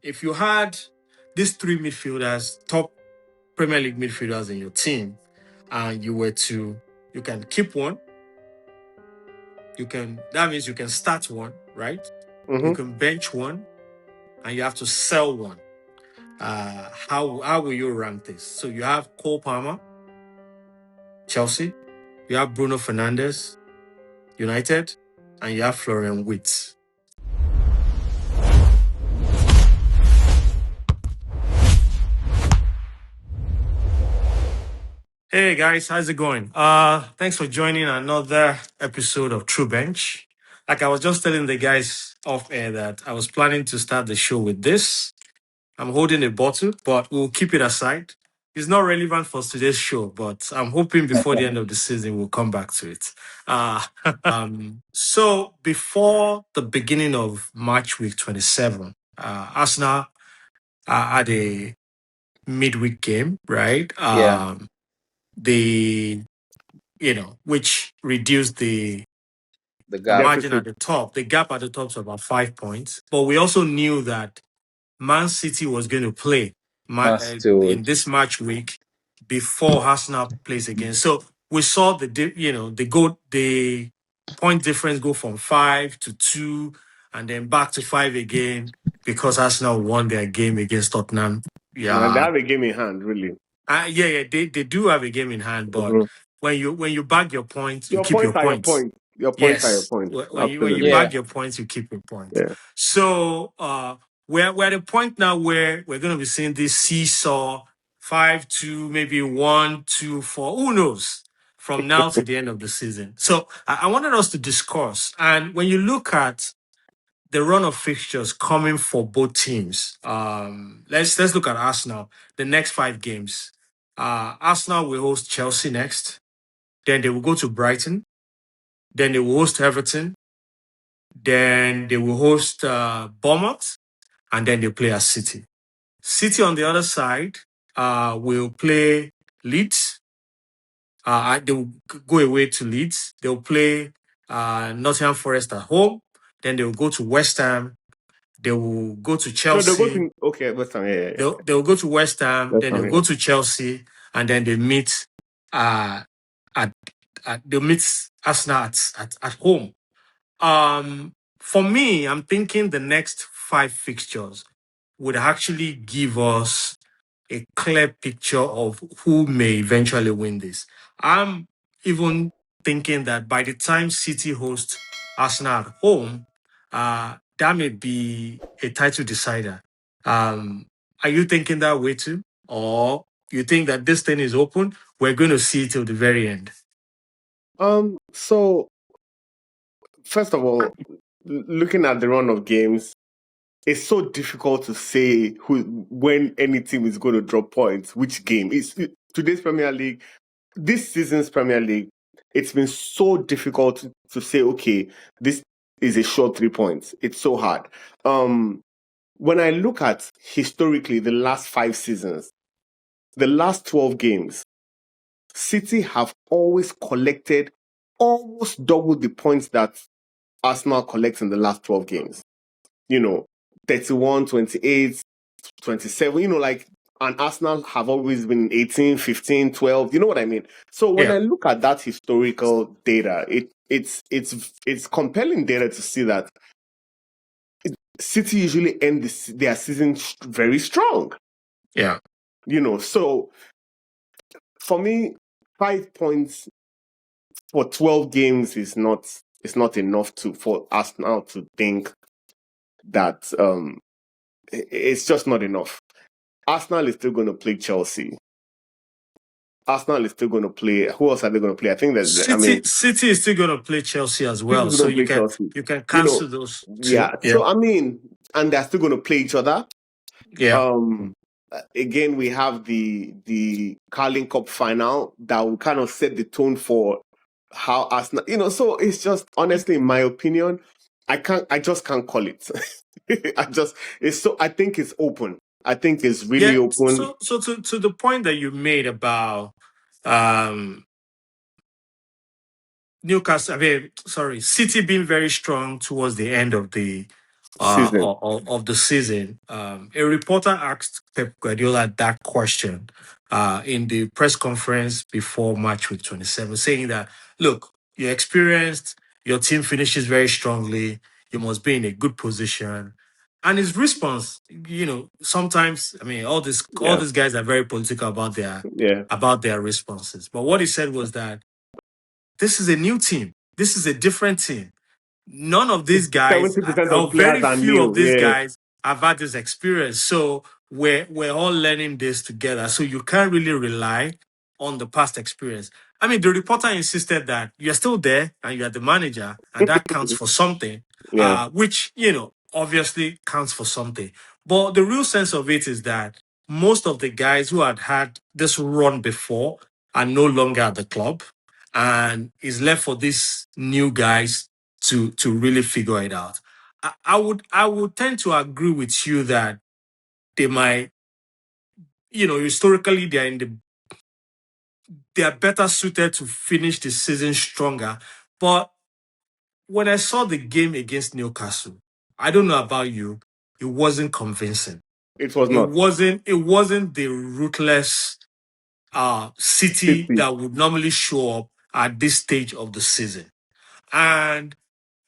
if you had these three midfielders, top Premier League midfielders in your team, and you can keep one, that means you can start one, right? You can bench one, and you have to sell one. How will you rank this? So you have Cole Palmer, Chelsea. You have Bruno Fernandes, United, and you have Florian Wirtz. Hey guys, how's it going? Thanks for joining another episode of True Bench. Like I was just telling the guys off air that I was planning to start the show with this. I'm holding a bottle, but we'll keep it aside. It's not relevant for today's show, but I'm hoping before the end of the season we'll come back to it. So before the beginning of March week 27, Arsenal had a midweek game, right? Which reduced the margin at the top, the gap at the top to about 5 points. But we also knew that Man City was going to play in this match week before Arsenal plays again. So we saw the point difference go from 5 to 2 and then back to 5 again because Arsenal won their game against Tottenham. Yeah, they have a game in hand, really. They do have a game in hand, but when you bag your points, you keep your points. Your points are your points. When you bag your points, you keep your points. Yeah. So we're at a point now where we're going to be seeing this seesaw 5-2, maybe 1-2-4. Who knows? From now to the end of the season. So I wanted us to discuss. And when you look at the run of fixtures coming for both teams, let's look at Arsenal. The next 5 games. Arsenal will host Chelsea next. Then they will go to Brighton. Then they will host Everton. Then they will host Bournemouth. And then they play at City. City on the other side will play Leeds. They will go away to Leeds. They will play Nottingham Forest at home. Then they will go to West Ham. They will go to Chelsea. No, they'll go to West Ham. Yeah. They'll go to West Ham. Then they'll go to Chelsea, and then they meet they'll meet Arsenal at home. For me, I'm thinking the next 5 fixtures would actually give us a clear picture of who may eventually win this. I'm even thinking that by the time City hosts Arsenal at home, that may be a title decider. Are you thinking that way too? Or you think that this thing is open? We're going to see it till the very end. So, first of all, looking at the run of games, it's so difficult to say when any team is going to drop points, which game. Today's Premier League, this season's Premier League, it's been so difficult to say, okay, this is a short 3 points. It's so hard. When I look at historically the last 5 seasons, the last 12 games, City have always collected almost double the points that Arsenal collects in the last 12 games. 31, 28, 27, and Arsenal have always been 18, 15, 12, you know what I mean? So when I look at that historical data, it's compelling data to see that City usually end their season very strong. Yeah. So for me, 5 points for 12 games is not enough for Arsenal to think that it's just not enough. Arsenal is still going to play Chelsea. Arsenal is still going to play. Who else are they going to play? I think that City is still going to play Chelsea as well. So you can cancel those. Yeah. So and they're still going to play each other. Yeah. Again, we have the Carling Cup final that will kind of set the tone for how Arsenal. So it's just, honestly, in my opinion, I just can't call it. I think it's open. I think it's really open. So to the point that you made about City being very strong towards the end of the Season. of the season. A reporter asked Pep Guardiola that question in the press conference before match week 27, saying that, look, you're experienced, your team finishes very strongly, you must be in a good position. And his response, sometimes, I mean, all Yeah. these guys are very political Yeah. about their responses. But what he said was that this is a new team. This is a different team. None of these guys, 70% or of players very are few of new. these Yeah. guys, have had this experience. So we're all learning this together. So you can't really rely on the past experience. I mean, the reporter insisted that you're still there and you're the manager, and that counts for something, Yeah. which, obviously counts for something. But the real sense of it is that most of the guys who had this run before are no longer at the club, and is left for these new guys to really figure it out. I would tend to agree with you that they might, historically they are better suited to finish the season stronger. But when I saw the game against Newcastle, I don't know about you, it wasn't convincing. It was It not. wasn't the ruthless City City. that would normally show up at this stage of the season. And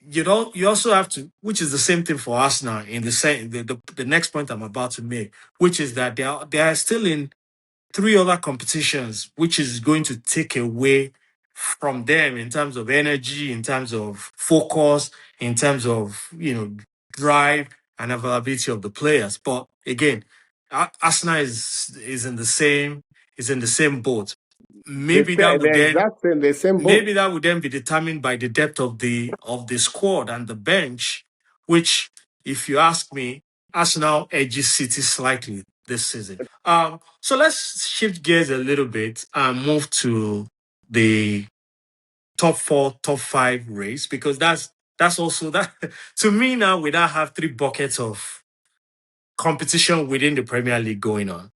you also have to, which is the same thing for Arsenal in the same the next point I'm about to make, which is that they are still in three other competitions, which is going to take away from them in terms of energy, in terms of focus, in terms of drive and availability of the players. But again, Arsenal is in the same boat. Maybe that would then The same boat. maybe that would then be determined by the depth of the squad and the bench, which, if you ask me, Arsenal edges City slightly this season. So let's shift gears a little bit and move to the top four, top five race, because that's also that to me now. We now have three buckets of competition within the Premier League going on.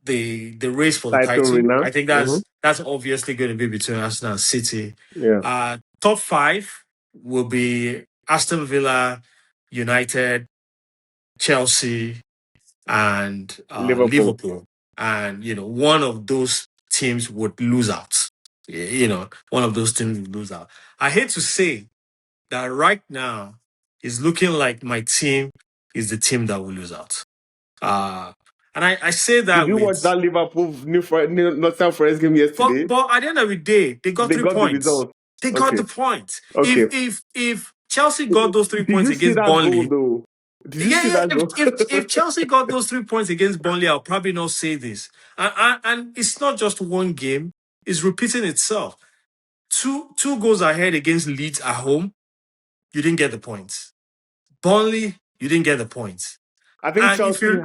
The race for the Title title, winner. I think that's obviously going to be between Arsenal and City. Yeah. Top five will be Aston Villa, United, Chelsea, and Liverpool. Liverpool. And one of those teams would lose out. One of those teams would lose out. I hate to say that right now it's looking like my team is the team that will lose out. And I say that Did you watch with, that Liverpool Nottingham Forest game yesterday? but at the end of the day, they got They three got the points. result. They got Okay. the points. Okay. If Chelsea got those 3 points Did you see against that goal Burnley, though? Did you see yeah. that goal? If Chelsea got those 3 points against Burnley, I'll probably not say this. And it's not just one game; it's repeating itself. Two goals ahead against Leeds at home, you didn't get the points. Burnley, you didn't get the points. I think And if Chelsea you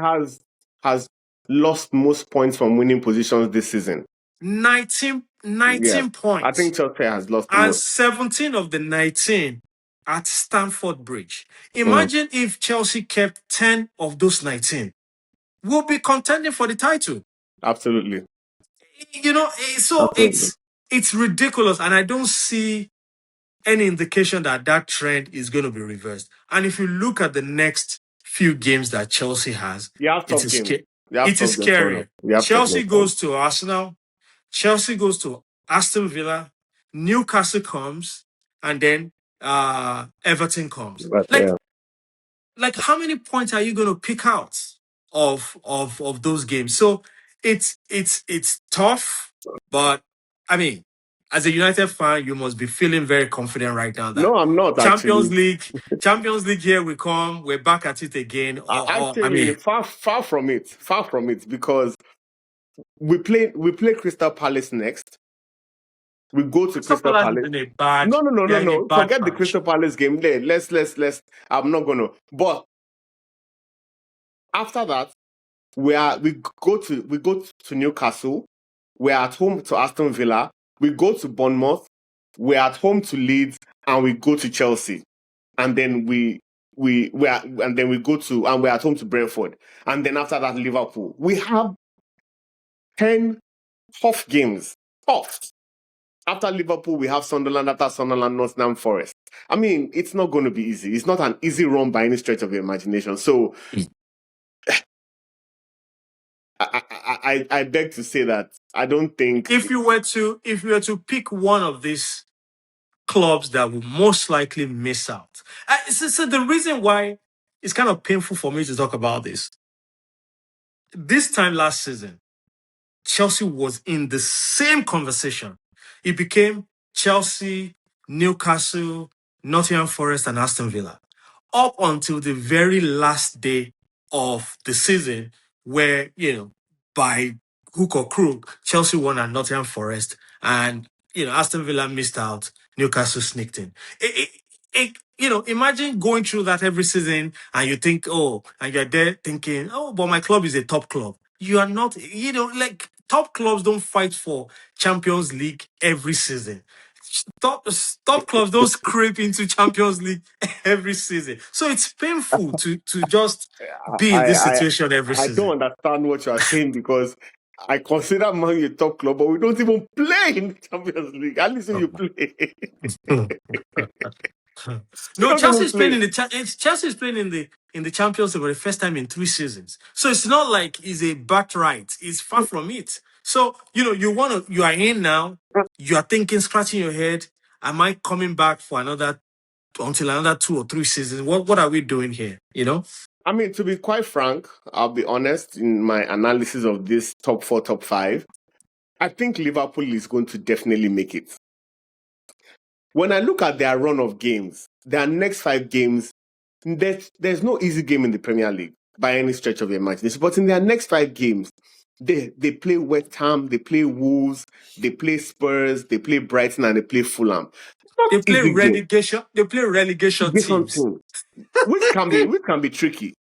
has lost most points from winning positions this season. 19 Yeah. I points, think Chelsea has lost the and most. 17 of the 19 at Stamford Bridge. Imagine if Chelsea kept 10 of those 19. We'll be contending for the title. Absolutely. So Absolutely. it's ridiculous, and I don't see any indication that trend is going to be reversed. And if you look at the next few games that Chelsea has, You have it tough is games. You have it is tough games coming scary. up. You have tough Chelsea games coming up. goes to Arsenal, Chelsea goes to Aston Villa, Newcastle comes, and then Everton comes. But Like yeah. like how many points are you going to pick out of those games? So it's tough, but I mean, as a United fan, you must be feeling very confident right now that No, I'm not Champions actually. League, Champions League, here we come, we're back at it again. Or I Actually, mean, far from it, because we play Crystal Palace next. We go to Crystal Crystal Palace is Palace. in a bad, they're in a No. bad Forget the patch. Crystal Palace game. There, let's. I'm not gonna. But after that, we go to Newcastle. We're at home to Aston Villa. We go to Bournemouth. We're at home to Leeds, and we go to Chelsea. And then we're at home to Brentford. And then after that, Liverpool. We have 10 tough games. Tough. After Liverpool, we have Sunderland. After Sunderland, Nottingham Forest. I mean, it's not going to be easy. It's not an easy run by any stretch of the imagination. So I beg to say that I don't think if you were to pick one of these clubs that will most likely miss out, so the reason why it's kind of painful for me to talk about this time last season, Chelsea was in the same conversation. It became Chelsea, Newcastle, Nottingham Forest, and Aston Villa up until the very last day of the season, where, by hook or crook, Chelsea won at Nottingham Forest, and, Aston Villa missed out, Newcastle sneaked in. Imagine going through that every season and you think, and you're there thinking, but my club is a top club. You are not, like, top clubs don't fight for Champions League every season. Top clubs don't scrape into Champions League every season. So it's painful to just be in this situation every I season. don't understand what you are saying, because I consider Man U a top club, but we don't even play in the Champions League. At least you play. No, Chelsea is playing Chelsea is playing in the Champions League for the first time in 3 seasons. So it's not like it's a birthright. It's far from it. So, you are in now. You are thinking, scratching your head, am I coming back for another 2 or 3 seasons? What are we doing here? I mean, to be quite frank, I'll be honest in my analysis of this top 4, top 5. I think Liverpool is going to definitely make it. When I look at their run of games, their next 5 games, there's no easy game in the Premier League by any stretch of the imagination. But in their next 5 games, they play West Ham, they play Wolves, they play Spurs, they play Brighton, and they play Fulham. They play relegation. They play relegation teams, which can be tricky.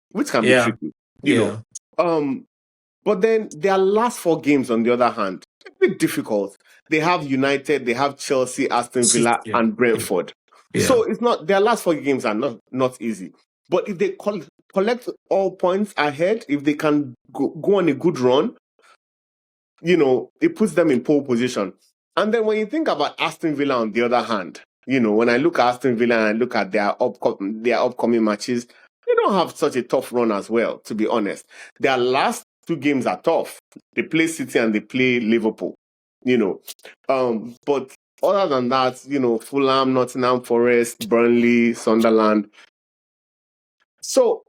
But then their last 4 games, on the other hand, a bit difficult. They have United, they have Chelsea, Aston Villa, and Brentford. Yeah. So it's not, their last 4 games are not easy. But if they collect all points ahead, if they can go on a good run, it puts them in pole position. And then when you think about Aston Villa, on the other hand, when I look at Aston Villa and I look at their upcoming matches, they don't have such a tough run as well, to be honest. Their last 2 games are tough. They play City and they play Liverpool, But other than that, Fulham, Nottingham Forest, Burnley, Sunderland. So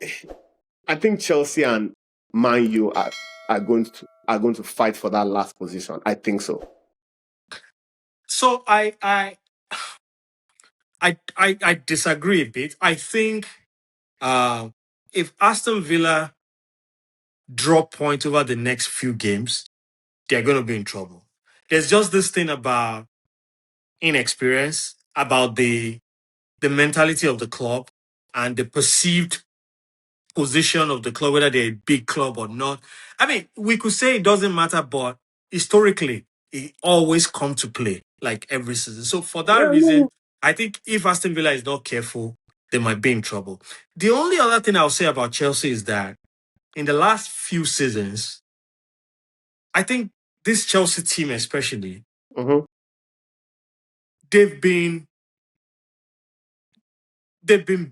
I think Chelsea and Man U are going to fight for that last position. I think so. So I disagree a bit. I think if Aston Villa drop point over the next few games, they're going to be in trouble. There's just this thing about inexperience, about the mentality of the club and the perceived position of the club, whether they're a big club or not. I mean, we could say it doesn't matter, but historically, it always come to play, like every season. So for that reason, I think if Aston Villa is not careful, they might be in trouble. The only other thing I'll say about Chelsea is that in the last few seasons, I think this Chelsea team especially, they've been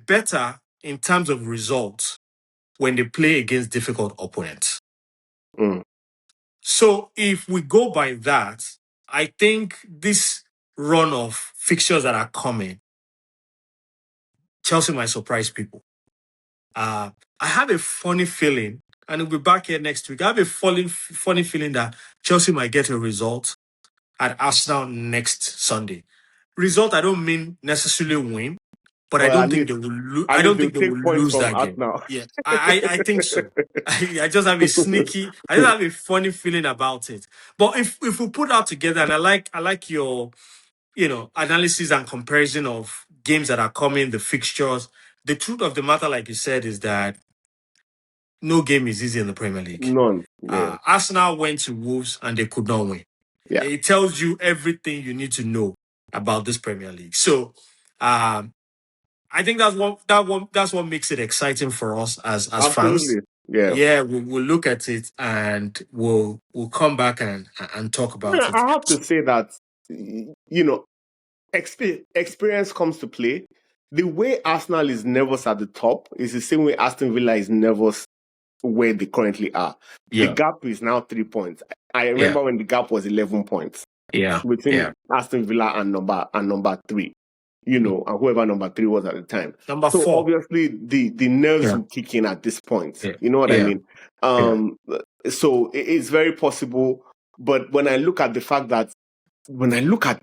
better in terms of results when they play against difficult opponents. So if we go by that, I think this run of fixtures that are coming, Chelsea might surprise people. I have a funny feeling, and we'll be back here next week. I have a funny feeling that Chelsea might get a result at Arsenal next Sunday. Result, I don't mean necessarily win, but I don't think they will lose. I don't think they will lose that game. Yeah, I think so. I just have a funny feeling about it. But if we put that together, and I like your analysis and comparison of games that are coming, the fixtures. The truth of the matter, like you said, is that no game is easy in the Premier League. None. Yeah. Arsenal went to Wolves and they could not win. Yeah. It tells you everything you need to know about this Premier League. So, I think that's what makes it exciting for us as fans. Yeah, we'll look at it and we'll come back and talk about it. I have to say that experience comes to play. The way Arsenal is nervous at the top is the same way Aston Villa is nervous where they currently are. The Yeah. gap is now 3 points. I Yeah. remember when the gap was 11 points Yeah. between Aston Villa and number 3, and whoever number 3 was at the time. Number So 4. obviously the nerves Yeah. will kick in at this point. Yeah. You know what I Yeah. mean? Yeah. So it's very possible. But when I look at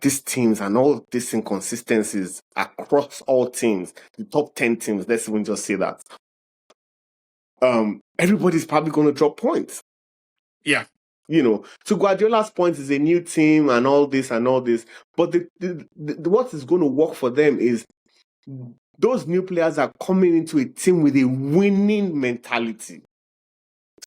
these teams and all these inconsistencies across all teams, the top 10 teams, let's even just say that, everybody's probably going to drop points. Yeah. To Guardiola's point, is a new team and all this. But what is going to work for them is those new players are coming into a team with a winning mentality.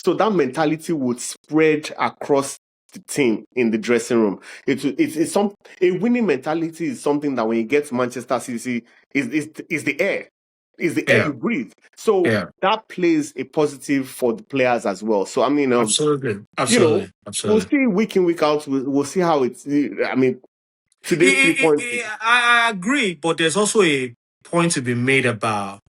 So that mentality would spread across the team in the dressing room. A winning mentality is something that when you get to Manchester City is the air. Is the air you breathe. So that plays a positive for the players as well. So I mean, absolutely. We'll see week in, week out. We'll see how it's. I mean, today's 3 points. I agree, but there's also a point to be made about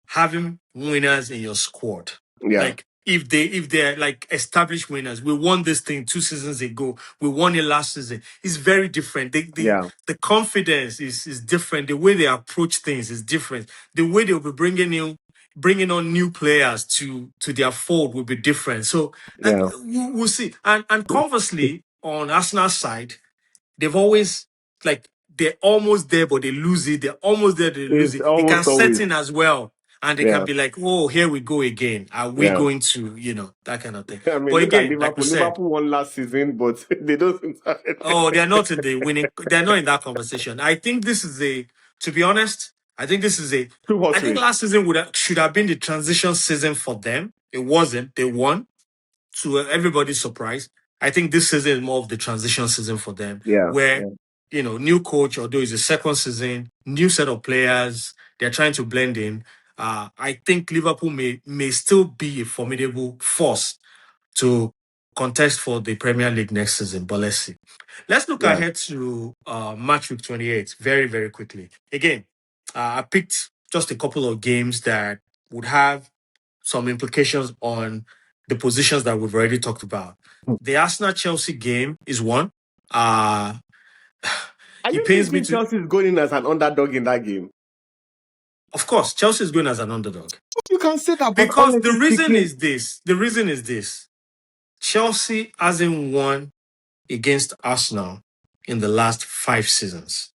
having winners in your squad. Yeah. Like if they're like established winners, we won this thing 2 seasons ago. We won it last season. It's very different. The confidence is different. The way they approach things is different. The way they'll be bringing on new players to their fold will be different. So we'll see. And conversely, on Arsenal's side, they've always they're almost there, but they lose it. They're almost there, they lose It's it. It can always set in as well. And they can be like, oh, here we go again. Are we going to, that kind of thing? I mean, but look at again, like we Liverpool. said, Liverpool won last season, but they don't. they're not in the winning. They're not in that conversation. I think this is to be honest, I think this is I think last season should have been the transition season for them. It wasn't. They won, to everybody's surprise. I think this season is more of the transition season for them. Where new coach, although it's the second season, new set of players, they're trying to blend in. I think Liverpool may still be a formidable force to contest for the Premier League next season, but let's see. Let's look ahead to match week 28 very, very quickly. Again, I picked just a couple of games that would have some implications on the positions that we've already talked about. The Arsenal-Chelsea game is one. Are you thinking Chelsea is going in as an underdog in that game? Of course, Chelsea is going as an underdog. You can say that, because the reason is this. The reason is this. Chelsea hasn't won against Arsenal in the last 5 seasons.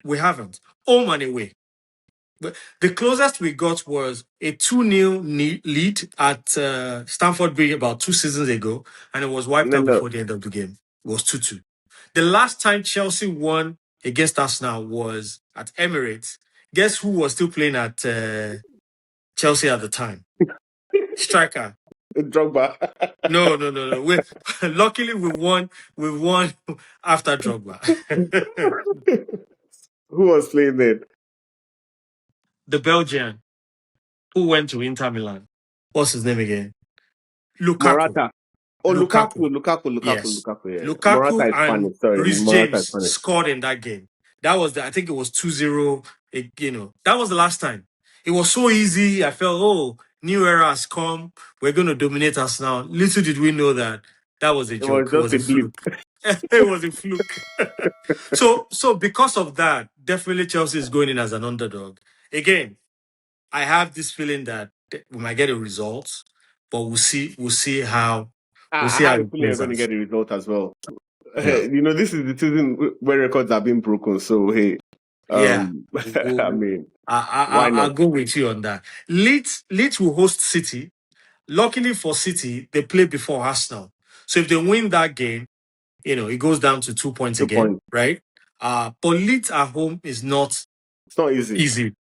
We haven't. Home and away. But the closest we got was a 2-0 lead at Stamford Bridge about 2 seasons ago, and it was wiped out before the end of the game. It was 2-2. The last time Chelsea won against Arsenal was at Emirates. Guess who was still playing at Chelsea at the time? Striker. Drogba. No. Luckily, we won after Drogba. Who was playing then? The Belgian who went to Inter Milan. What's his name again? Lukaku. Morata. Oh, Lukaku. Yes. Yeah. Lukaku Morata is and funny. Sorry, Reece Morata James is funny. scored in that game. That was I think it was 2-0. That was the last time. It was so easy. I felt, new era has come. We're going to dominate us now. Little did we know that was a joke. It was a fluke. It was a fluke. So because of that, definitely Chelsea is going in as an underdog. Again, I have this feeling that we might get a result, but we'll see how. We'll see I how have a it feeling you're plays going to out. get a result as well. Yeah. This is the season where records have been broken. So hey, I mean, I'll go with you on that. Leeds will host City. Luckily for City, they play before Arsenal. So if they win that game, it goes down to 2 points again, right? But Leeds at home is not. It's not easy.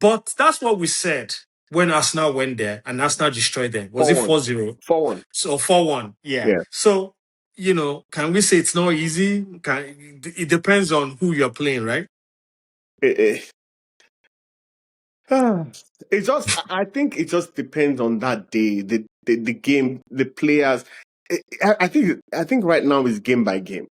But that's what we said when Arsenal went there and Arsenal destroyed them. Was it 4-0? 4-1. So 4-1, yeah. So, can we say it's not easy? It depends on who you're playing, right? I think it just depends on that day, the game, the players. I think right now is game by game.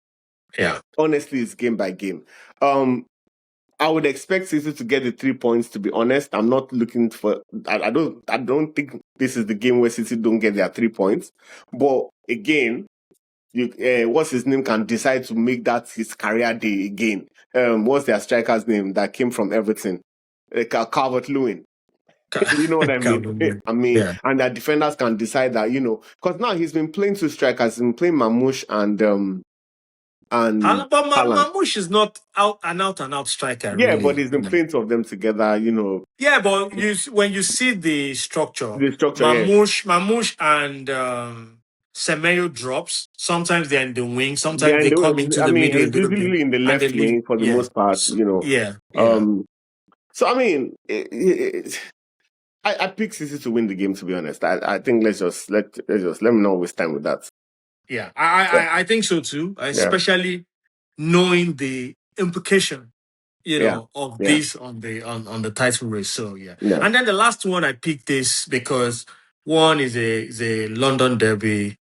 Yeah. Honestly, it's game by game. I would expect City to get the 3 points. To be honest, I'm not looking for. I don't think this is the game where City don't get their 3 points. But again, what's his name can decide to make that his career day again. What's their striker's name that came from Everton? Calvert-Lewin. You know what I mean? Yeah. And their defenders can decide that, because now he's been playing two strikers. He's been playing Mamouche and But Haaland. Mamouche is not an out striker, Yeah, really. but he's been playing two of them together, Yeah, but when you see the structure, the structure, yeah. Mamouche and Semedo drops. Sometimes they're in the wing. Sometimes they come into the middle a he's little bit, usually in the and they left leave. wing for the Yeah, most part, yeah, yeah. So I pick City to win the game. To be honest, I think let's just let me not waste time with that. Yeah, I think so too. Especially knowing the implication, of this on the title race. So yeah. And then the last one I picked this because one is a London derby.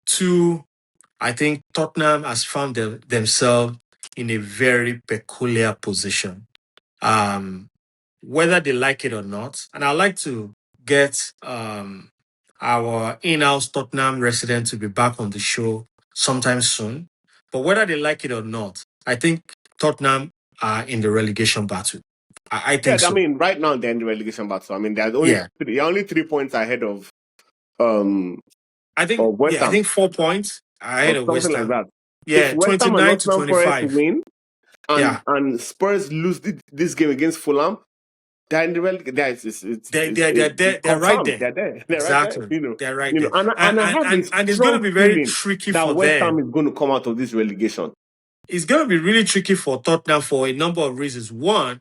Two, I think Tottenham has found themselves in a very peculiar position. Whether they like it or not, and I'd like to get our in-house Tottenham resident to be back on the show sometime soon. But whether they like it or not, I think Tottenham are in the relegation battle. I think so. Right now they're in the relegation battle. They're only 3 points ahead of I think West Ham. I think 4 points ahead of West Ham. Something like that. Yeah, If West Ham and 29 to Nottingham Forest 25 win and Spurs lose this game against Fulham, they're in the relegation. They're right there. They're there. Exactly. Right there, They're right there. And I have this and it's going to be very tricky that for West them. Ham is going to come out of this relegation. It's going to be really tricky for Tottenham for a number of reasons. One,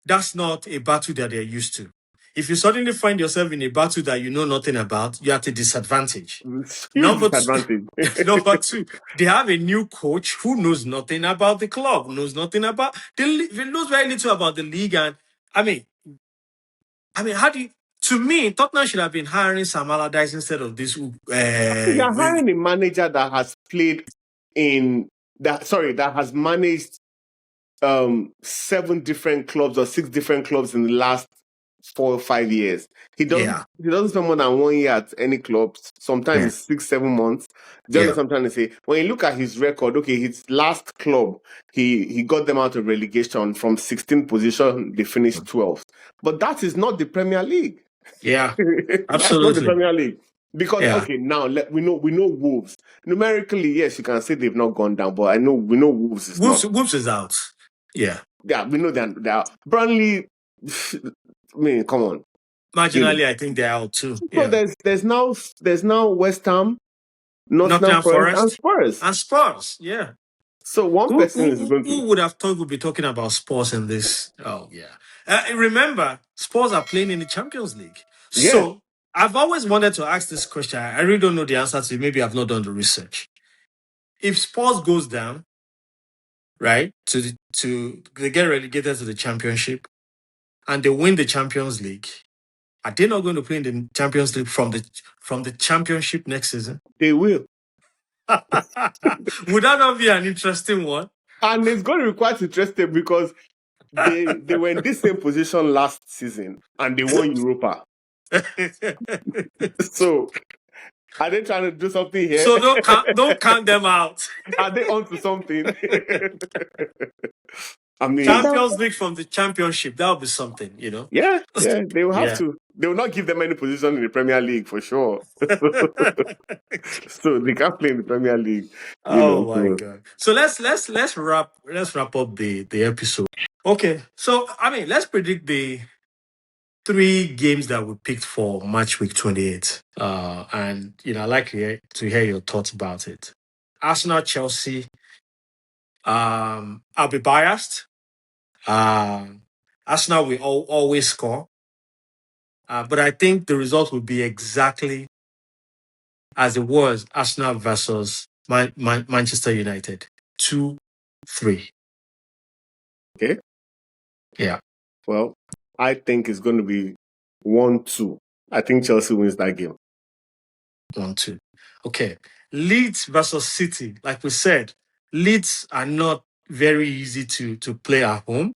that's not a battle that they're used to. If you suddenly find yourself in a battle that you know nothing about, you're at a disadvantage. Number two, they have a new coach who knows nothing about the club, knows nothing about knows very little about the league. And how do you? To me, Tottenham should have been hiring Sam Allardyce instead of this. You're hiring a manager that has played that has managed 7 different clubs or 6 different clubs in the last 4 or 5 years. He doesn't spend more than 1 year at any club. Sometimes it's 6-7 months. Do you understand what I'm trying to say? When you look at his record, his last club, he got them out of relegation from 16th position. They finished 12th. But that is not the Premier League. Yeah, absolutely. That's not the Premier League. Because now we know Wolves. Numerically, yes, you can say they've not gone down, but we know Wolves is not. Wolves is out. Yeah. Yeah, we know that they are. Burnley, come on. Marginally, I think they're out too. So there's now West Ham, Nottingham Forest, and Spurs. Yeah. So one person is going to. Who would have thought we'd be talking about Spurs in this? Oh yeah. Remember, Spurs are playing in the Champions League. Yeah. So I've always wanted to ask this question. I really don't know the answer to it. Maybe I've not done the research. If Spurs goes down, right, they get relegated to the Championship, and they win the Champions League, are they not going to play in the Champions League from the Championship next season? They will. Would that not be an interesting one? And it's going to require interesting because they were in this same position last season and they won Europa. So are they trying to do something here? So don't count them out. Are they onto something? Champions League from the Championship, that would be something, Yeah, they will have to. They will not give them any position in the Premier League for sure. So they can't play in the Premier League. My God! So let's wrap up the episode. Okay, so let's predict the 3 games that we picked for match week 28. And I'd like to hear your thoughts about it. Arsenal, Chelsea. I'll be biased. Arsenal will always score. But I think the result will be exactly as it was Arsenal versus Manchester United. 2-3. Okay. Yeah. Well, I think it's going to be 1-2. I think Chelsea wins that game. 1-2. Okay. Leeds versus City. Like we said, Leeds are not very easy to play at home.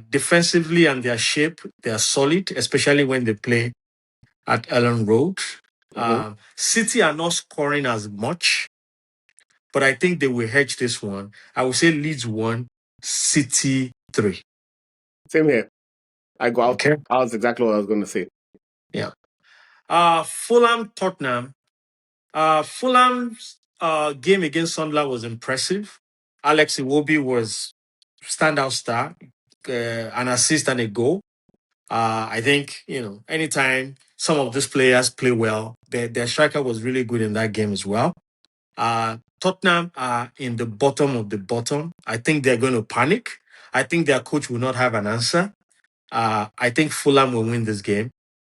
Defensively and their shape, they are solid, especially when they play at Ellen Road. City are not scoring as much, but I think they will hedge this one. I would say Leeds 1, City 3. Same here. I go out. Okay. That's exactly what I was going to say. Yeah. Fulham, Tottenham. Fulham's game against Sunderland was impressive. Alex Iwobi was standout star, an assist and a goal. I think, anytime some of these players play well, their striker was really good in that game as well. Tottenham are in the bottom of the bottom. I think they're going to panic. I think their coach will not have an answer. I think Fulham will win this game.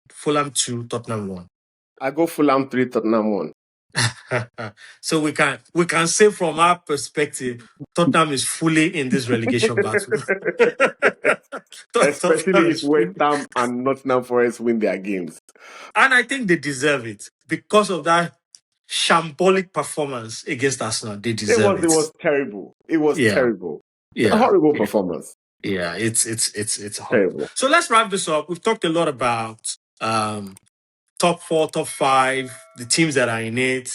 Fulham 2, Tottenham 1. I go Fulham 3, Tottenham 1. So we can say from our perspective, Tottenham is fully in this relegation battle. Especially if West Ham and Nottingham Forest win their games. And I think they deserve it because of that shambolic performance against Arsenal. They deserve it. It was terrible. It was terrible. Yeah. A horrible performance. Yeah, it's terrible. So let's wrap this up. We've talked a lot about top 4, top 5, the teams that are in it.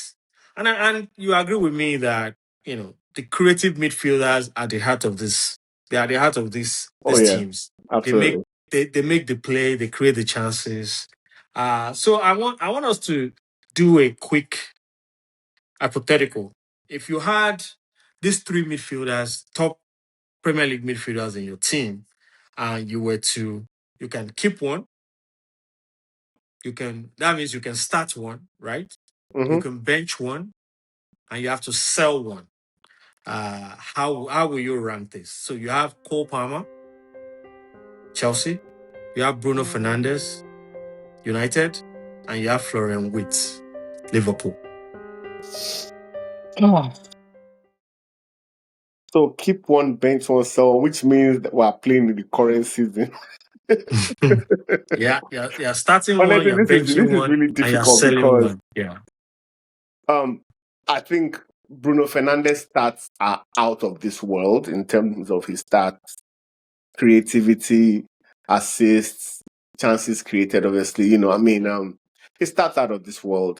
And you agree with me that, the creative midfielders are the heart of this. They are the heart of these teams. Absolutely. They make the play, they create the chances. So I want us to do a quick hypothetical. If you had these 3 midfielders, top Premier League midfielders in your team, and you can keep one, that means you can start one, right? Mm-hmm. You can bench one, and you have to sell one. How will you rank this? So you have Cole Palmer, Chelsea. You have Bruno Fernandes, United, and you have Florian Wirtz, Liverpool. So keep one, bench one, sell, which means that we're playing in the current season. Yeah. Starting honestly, one, you're benching one, really difficult, and you're selling because one. Yeah. I think Bruno Fernandes' stats are out of this world in terms of his stats, creativity, assists, chances created. Obviously, his stats out of this world.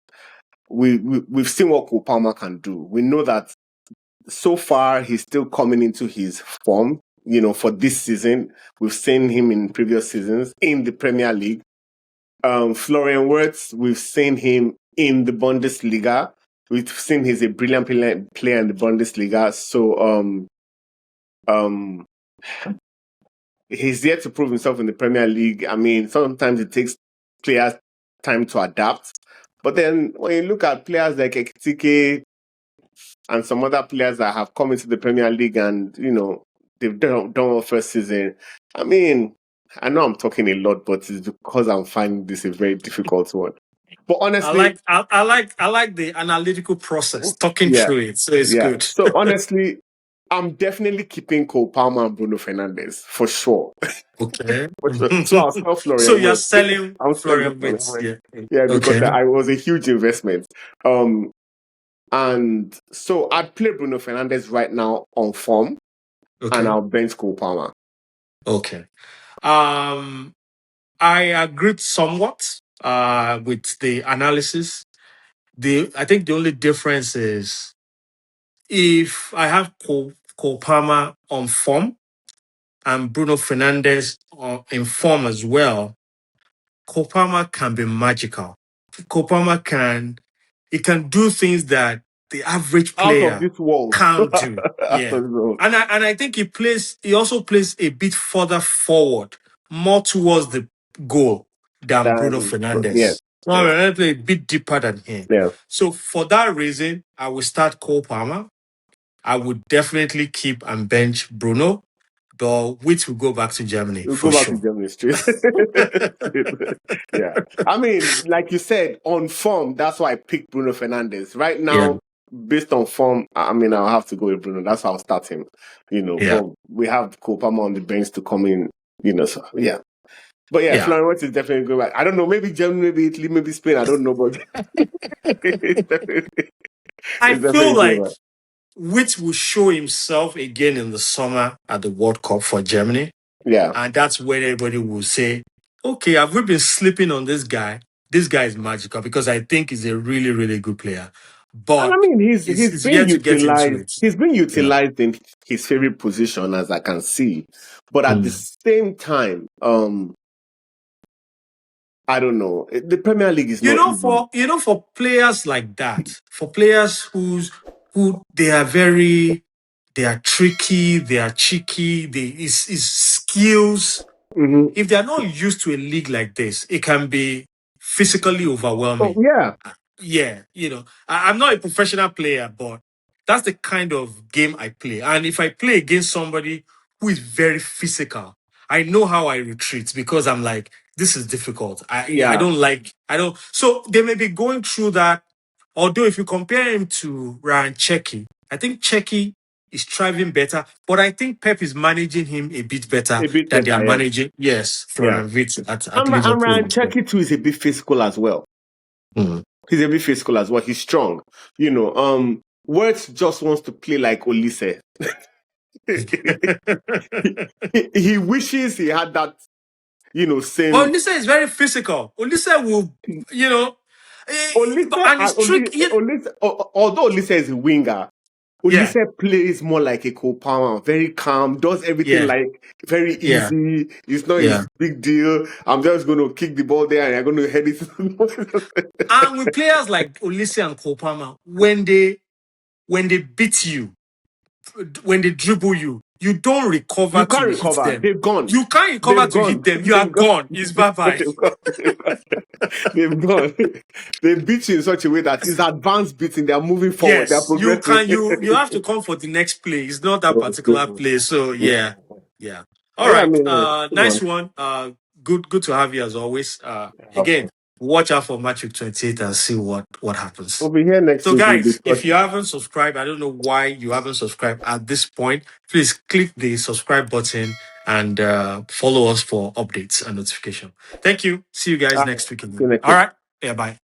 We've seen what Cole Palmer can do. We know that so far he's still coming into his form. For this season, we've seen him in previous seasons in the Premier League. Florian Wirtz, we've seen him in the Bundesliga. We've seen he's a brilliant player in the Bundesliga. So he's yet to prove himself in the Premier League. I mean, sometimes it takes players time to adapt. But then when you look at players like Ekitike and some other players that have come into the Premier League and, they've done well first season, I mean, I know I'm talking a lot, but it's because I'm finding this a very difficult one. But honestly, I like the analytical process, talking through it. So it's good. So honestly, I'm definitely keeping Cole Palmer and Bruno Fernandes for sure. Okay. So I'll sell Florian. So you're selling Florian Wirtz. Yeah, because I was a huge investment. And so I'd play Bruno Fernandes right now on form, and I'll bench Cole Palmer. Okay. I agreed somewhat with the analysis. I think the only difference is if I have Cole Palmer on form and Bruno Fernandes in form as well, Cole Palmer can be magical. Cole Palmer can do things that the average player out of this world can't do. Yeah. And I think he also plays a bit further forward, more towards the goal than Bruno Fernandes. Yes. I play a bit deeper than him. Yeah. So for that reason, I will start Cole Palmer. I would definitely keep and bench Bruno, but Wirtz will go back to Germany. We'll go back to Germany straight. Yeah. I mean, like you said, on form, that's why I picked Bruno Fernandes. Right now, based on form, I mean, I'll have to go with Bruno. That's how I'll start him. But we have Cole Palmer on the bench to come in, so yeah. But Florian Wirtz is definitely going back. I don't know, maybe Germany, maybe Italy, maybe Spain, I don't know, but I feel like Wirtz will show himself again in the summer at the World Cup for Germany. Yeah. And that's when everybody will say, okay, have we been sleeping on this guy? This guy is magical because I think he's a really, really good player. And I But mean, he's it's being yet to get into utilized. it. He's being Yeah. utilized in his favorite position, as I can see. But at the same time, I don't know. The Premier League is not easy. For players like that, for players who they are tricky, they are cheeky, is skills. Mm-hmm. If they are not used to a league like this, it can be physically Oh overwhelming. yeah, Yeah, I'm not a professional player, but that's the kind of game I play. And if I play against somebody who is very physical, I know how I retreat because I'm like, this is difficult. I yeah. don't. So they may be going through that. Although if you compare him to Ryan Cherki, I think Cherki is thriving better, but I think Pep is managing him a bit better A bit than they are better, yeah. managing, yes, Yeah. Florian Wirtz at And Liverpool. Ryan Cherki too is a bit physical as well. Mhm. He's a bit physical as well. He's strong. Wirtz just wants to play like Olise. he wishes he had that, same. But Olise is very physical. Olise will, Olise, and it's tricky. although Olise is a winger, Yeah, Olise plays more like a Copama, very calm, does everything yeah, like very yeah, easy. It's not yeah. a big deal. I'm just going to kick the ball there and I'm going to head it. And with players like Olise and Kopama, when they beat you, when they dribble you, you don't recover You to can't hit recover. them. They've gone. You can't recover They've to hit gone. them. You are They've gone. gone. It's bye-bye. They've gone. They've gone. They beat you in such a way that it's advanced beating. They are moving forward. They are Yes, you progressing. can. You have to come for the next play. It's not that particular play. So yeah. All Yeah, I right. mean, come Nice on. one. Good to have you as always. Again, watch out for match week 28 and see what happens. We'll be here next So week. We'll guys, discuss. if you haven't subscribed, I don't know why you haven't subscribed at this point. Please click the subscribe button and follow us for updates and notification. Thank you. See you guys next week. See you next All week. right. Yeah. Bye.